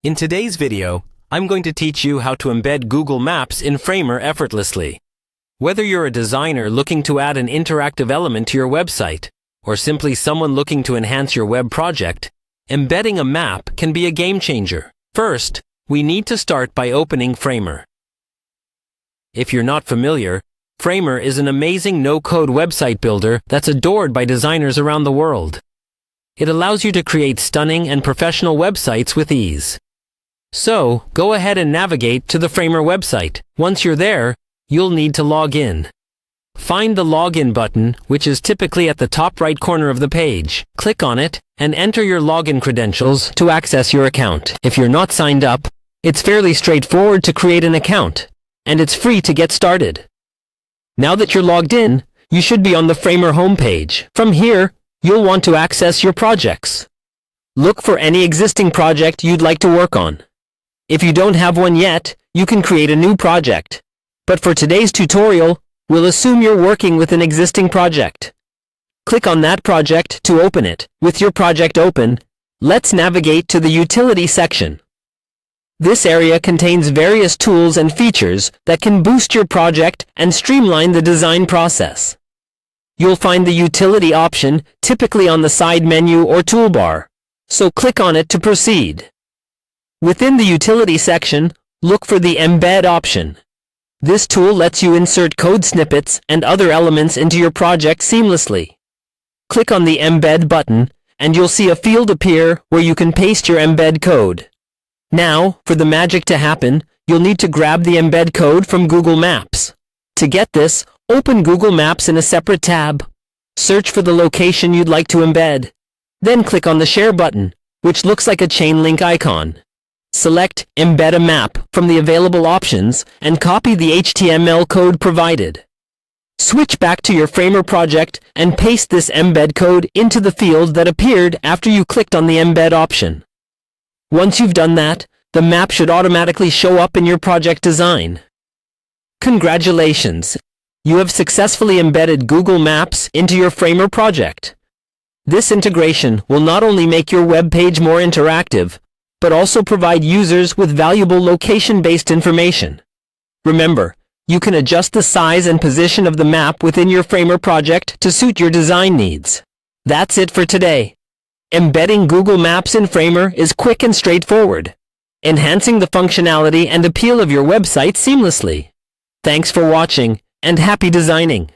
In today's video, I'm going to teach you how to embed Google Maps in Framer effortlessly. Whether you're a designer looking to add an interactive element to your website, or simply someone looking to enhance your web project, embedding a map can be a game changer. First, we need to start by opening Framer. If you're not familiar, Framer is an amazing no-code website builder that's adored by designers around the world. It allows you to create stunning and professional websites with ease. So, go ahead and navigate to the Framer website. Once you're there, you'll need to log in. Find the Login button, which is typically at the top right corner of the page. Click on it and enter your login credentials to access your account. If you're not signed up, it's fairly straightforward to create an account, and it's free to get started. Now that you're logged in, you should be on the Framer homepage. From here, you'll want to access your projects. Look for any existing project you'd like to work on. If you don't have one yet, you can create a new project. But for today's tutorial, we'll assume you're working with an existing project. Click on that project to open it. With your project open, let's navigate to the Utility section. This area contains various tools and features that can boost your project and streamline the design process. You'll find the Utility option typically on the side menu or toolbar, so click on it to proceed. Within the Utility section, look for the Embed option. This tool lets you insert code snippets and other elements into your project seamlessly. Click on the Embed button, and you'll see a field appear where you can paste your embed code. Now, for the magic to happen, you'll need to grab the embed code from Google Maps. To get this, open Google Maps in a separate tab. Search for the location you'd like to embed. Then click on the Share button, which looks like a chain link icon. Select Embed a Map from the available options and copy the HTML code provided. Switch back to your Framer project and paste this embed code into the field that appeared after you clicked on the Embed option. Once you've done that, the map should automatically show up in your project design. Congratulations! You have successfully embedded Google Maps into your Framer project. This integration will not only make your web page more interactive, but also provide users with valuable location-based information. Remember, you can adjust the size and position of the map within your Framer project to suit your design needs. That's it for today. Embedding Google Maps in Framer is quick and straightforward, enhancing the functionality and appeal of your website seamlessly. Thanks for watching, and happy designing!